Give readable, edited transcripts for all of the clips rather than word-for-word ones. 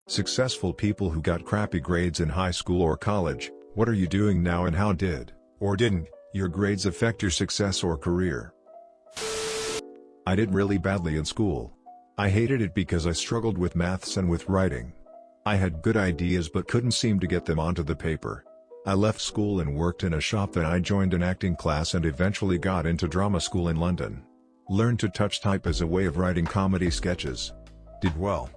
Successful people who got crappy grades in high school or college, what are you doing now and how did, or didn't, your grades affect your success or career? I did really badly in school. I hated it because I struggled with maths and with writing. I had good ideas but couldn't seem to get them onto the paper. I left school and worked in a shop, then I joined an acting class and eventually got into drama school in London. Learned to touch type as a way of writing comedy sketches. Did well.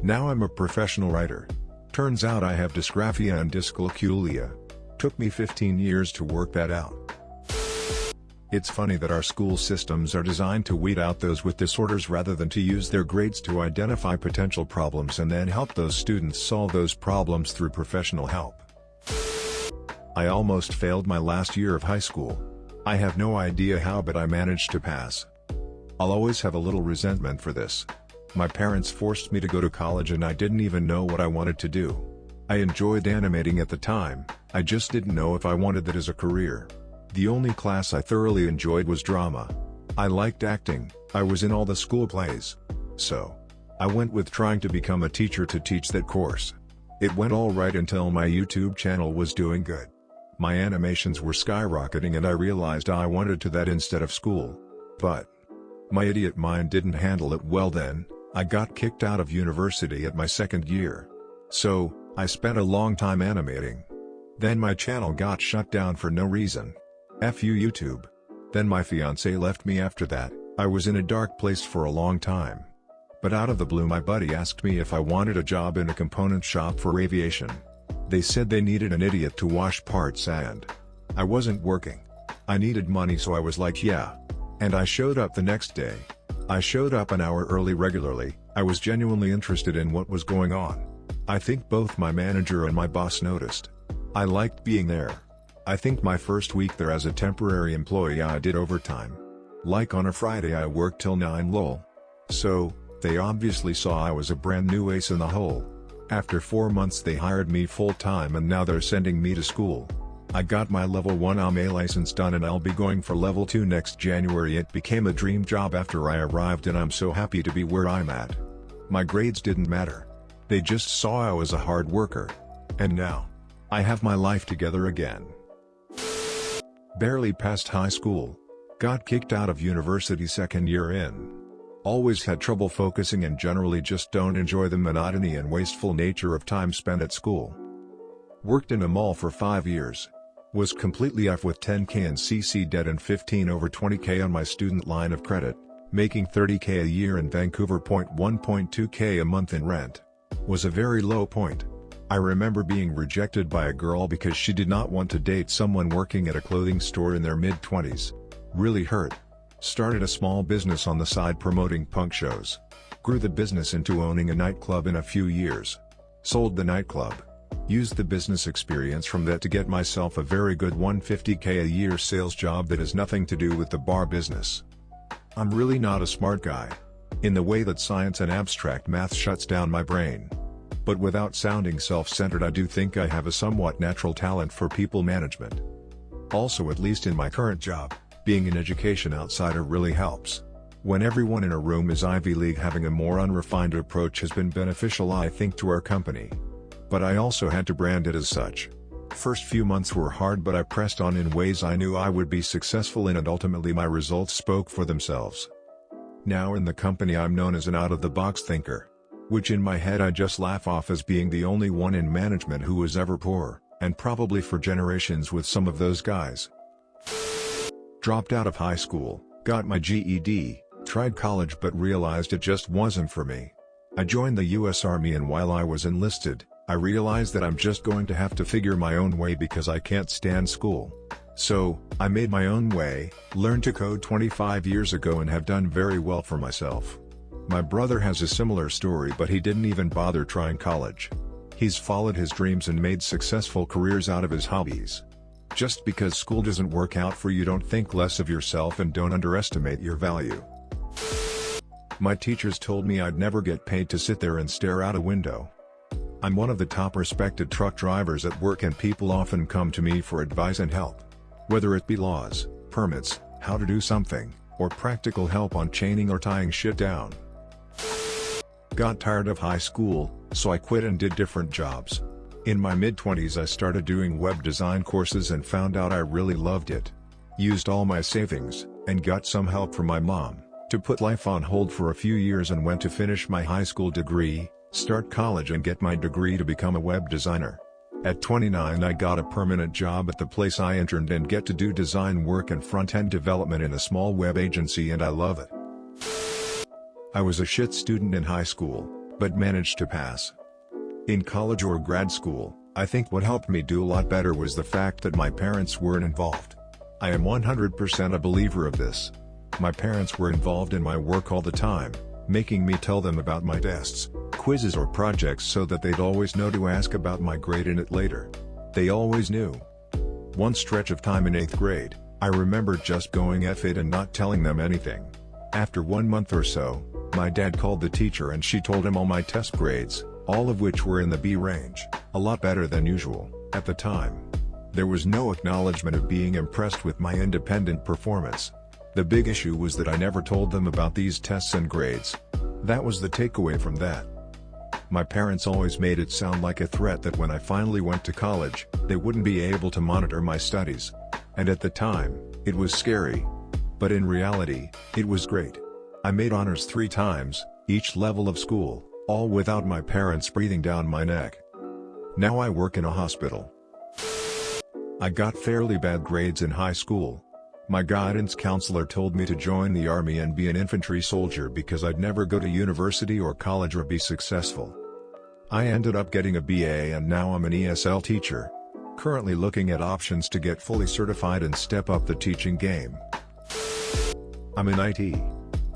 Now I'm a professional writer. Turns out I have dysgraphia and dyscalculia. Took me 15 years to work that out. It's funny that our school systems are designed to weed out those with disorders rather than to use their grades to identify potential problems and then help those students solve those problems through professional help. I almost failed my last year of high school. I have no idea how, but I managed to pass. I'll always have a little resentment for this. My parents forced me to go to college and I didn't even know what I wanted to do. I enjoyed animating at the time, I just didn't know if I wanted that as a career. The only class I thoroughly enjoyed was drama. I liked acting, I was in all the school plays. So, I went with trying to become a teacher to teach that course. It went all right until my YouTube channel was doing good. My animations were skyrocketing and I realized I wanted to that instead of school. But my idiot mind didn't handle it well then. I got kicked out of university at my second year. So, I spent a long time animating. Then my channel got shut down for no reason. F you YouTube. Then my fiancé left me after that. I was in a dark place for a long time. But out of the blue my buddy asked me if I wanted a job in a component shop for aviation. They said they needed an idiot to wash parts and I wasn't working. I needed money, so I was like, yeah. And I showed up the next day. I showed up an hour early regularly. I was genuinely interested in what was going on. I think both my manager and my boss noticed. I liked being there. I think my first week there as a temporary employee I did overtime. Like on a Friday I worked till 9 lol. So, they obviously saw I was a brand new ace in the hole. After 4 months they hired me full-time and now they're sending me to school. I got my level 1 AMA license done and I'll be going for level 2 next January. It became a dream job after I arrived and I'm so happy to be where I'm at. My grades didn't matter. They just saw I was a hard worker. And now, I have my life together again. Barely passed high school. Got kicked out of university second year in. Always had trouble focusing and generally just don't enjoy the monotony and wasteful nature of time spent at school. Worked in a mall for 5 years. Was completely off with 10k in CC debt and 15 over 20k on my student line of credit, making 30k a year in Vancouver, 1.2k a month in rent. Was a very low point. I remember being rejected by a girl because she did not want to date someone working at a clothing store in their mid-20s. Really hurt. Started a small business on the side promoting punk shows. Grew the business into owning a nightclub in a few years. Sold the nightclub. Used the business experience from that to get myself a very good 150k a year sales job that has nothing to do with the bar business. I'm really not a smart guy. In the way that science and abstract math shuts down my brain. But without sounding self-centered, I do think I have a somewhat natural talent for people management. Also, at least in my current job, being an education outsider really helps. When everyone in a room is Ivy League, having a more unrefined approach has been beneficial, I think, to our company. But I also had to brand it as such. First few months were hard, but I pressed on in ways I knew I would be successful in and ultimately my results spoke for themselves. Now in the company I'm known as an out-of-the-box thinker. Which in my head I just laugh off as being the only one in management who was ever poor, and probably for generations with some of those guys. Dropped out of high school, got my GED, tried college but realized it just wasn't for me. I joined the US Army and while I was enlisted, I realized that I'm just going to have to figure my own way because I can't stand school. So, I made my own way, learned to code 25 years ago and have done very well for myself. My brother has a similar story, but he didn't even bother trying college. He's followed his dreams and made successful careers out of his hobbies. Just because school doesn't work out for you, don't think less of yourself and don't underestimate your value. My teachers told me I'd never get paid to sit there and stare out a window. I'm one of the top respected truck drivers at work and people often come to me for advice and help. Whether it be laws, permits, how to do something, or practical help on chaining or tying shit down. Got tired of high school, so I quit and did different jobs. In my mid-20s I started doing web design courses and found out I really loved it. Used all my savings, and got some help from my mom, to put life on hold for a few years and went to finish my high school degree, start college and get my degree to become a web designer. At 29 I got a permanent job at the place I interned and get to do design work and front-end development in a small web agency and I love it. I was a shit student in high school, but managed to pass. In college or grad school, I think what helped me do a lot better was the fact that my parents weren't involved. I am 100% a believer of this. My parents were involved in my work all the time, making me tell them about my tests, quizzes or projects so that they'd always know to ask about my grade in it later. They always knew. One stretch of time in 8th grade, I remember just going F it and not telling them anything. After 1 month or so, my dad called the teacher and she told him all my test grades, all of which were in the B range, a lot better than usual, at the time. There was no acknowledgement of being impressed with my independent performance. The big issue was that I never told them about these tests and grades. That was the takeaway from that. My parents always made it sound like a threat that when I finally went to college, they wouldn't be able to monitor my studies. And at the time, it was scary. But in reality, it was great. I made honors 3 times, each level of school, all without my parents breathing down my neck. Now I work in a hospital. I got fairly bad grades in high school. My guidance counselor told me to join the army and be an infantry soldier because I'd never go to university or college or be successful. I ended up getting a BA and now I'm an ESL teacher. Currently looking at options to get fully certified and step up the teaching game. I'm in IT.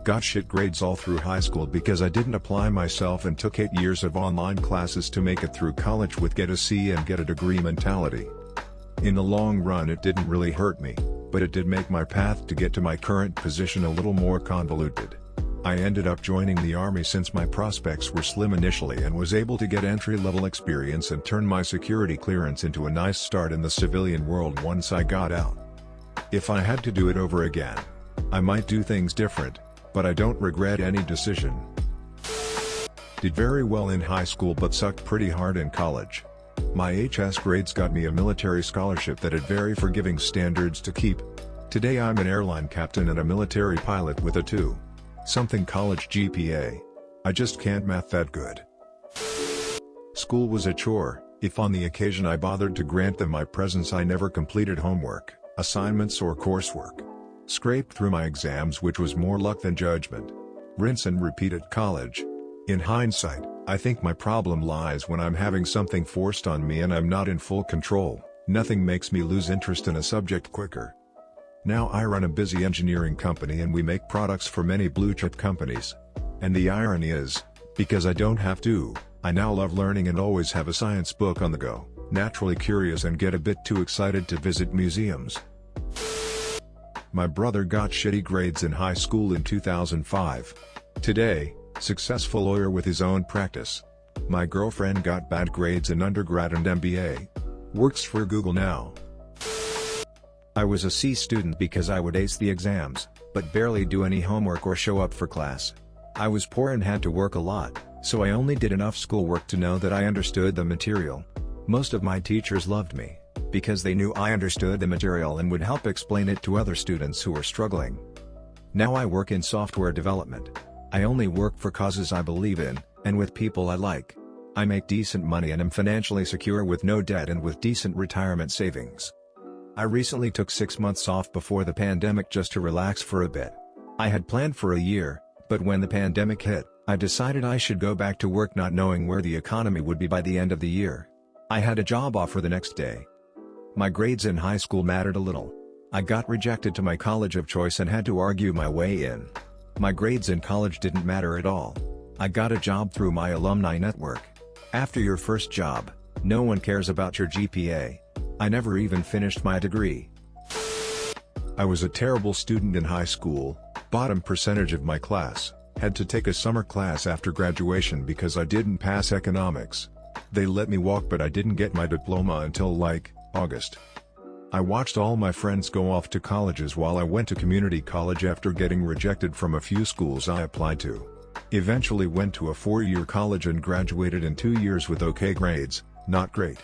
Got shit grades all through high school because I didn't apply myself and took 8 years of online classes to make it through college with get a C and get a degree mentality. In the long run it didn't really hurt me, but it did make my path to get to my current position a little more convoluted. I ended up joining the army since my prospects were slim initially and was able to get entry-level experience and turn my security clearance into a nice start in the civilian world once I got out. If I had to do it over again, I might do things different, but I don't regret any decision. Did very well in high school but sucked pretty hard in college. My HS grades got me a military scholarship that had very forgiving standards to keep. Today I'm an airline captain and a military pilot with a 2-something college GPA. I just can't math that good. School was a chore. If on the occasion I bothered to grant them my presence I never completed homework, assignments or coursework. Scraped through my exams which was more luck than judgment. Rinse and repeat at college. In hindsight, I think my problem lies when I'm having something forced on me and I'm not in full control. Nothing makes me lose interest in a subject quicker. Now I run a busy engineering company and we make products for many blue-chip companies. And the irony is, because I don't have to, I now love learning and always have a science book on the go, naturally curious and get a bit too excited to visit museums. My brother got shitty grades in high school in 2005. Today, successful lawyer with his own practice. My girlfriend got bad grades in undergrad and MBA. Works for Google now. I was a C student because I would ace the exams, but barely do any homework or show up for class. I was poor and had to work a lot, so I only did enough schoolwork to know that I understood the material. Most of my teachers loved me, because they knew I understood the material and would help explain it to other students who were struggling. Now I work in software development. I only work for causes I believe in, and with people I like. I make decent money and am financially secure with no debt and with decent retirement savings. I recently took 6 months off before the pandemic just to relax for a bit. I had planned for a year, but when the pandemic hit, I decided I should go back to work not knowing where the economy would be by the end of the year. I had a job offer the next day. My grades in high school mattered a little. I got rejected to my college of choice and had to argue my way in. My grades in college didn't matter at all. I got a job through my alumni network. After your first job, no one cares about your GPA. I never even finished my degree. I was a terrible student in high school, bottom percentage of my class, had to take a summer class after graduation because I didn't pass economics. They let me walk but I didn't get my diploma until August. I watched all my friends go off to colleges while I went to community college after getting rejected from a few schools I applied to. Eventually went to a 4-year college and graduated in 2 years with okay grades, not great.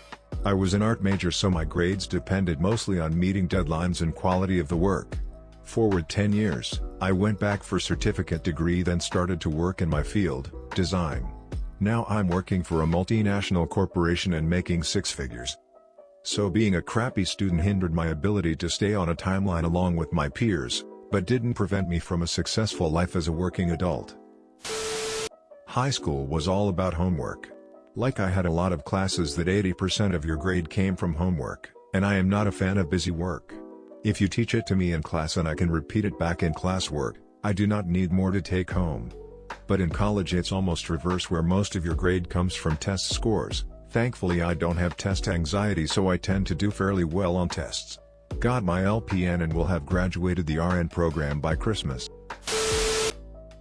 I was an art major, so my grades depended mostly on meeting deadlines and quality of the work. Forward 10 years, I went back for certificate degree, then started to work in my field, design. Now I'm working for a multinational corporation and making 6 figures. So being a crappy student hindered my ability to stay on a timeline along with my peers, but didn't prevent me from a successful life as a working adult. High school was all about homework. Like, I had a lot of classes that 80% of your grade came from homework, and I am not a fan of busy work. If you teach it to me in class and I can repeat it back in classwork, I do not need more to take home. But in college it's almost reverse, where most of your grade comes from test scores. Thankfully I don't have test anxiety, so I tend to do fairly well on tests. Got my LPN and will have graduated the RN program by Christmas.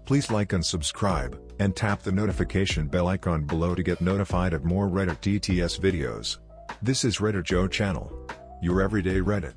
Please like and subscribe, and tap the notification bell icon below to get notified of more Reddit DTS videos. This is RedditJoe channel, your everyday Reddit.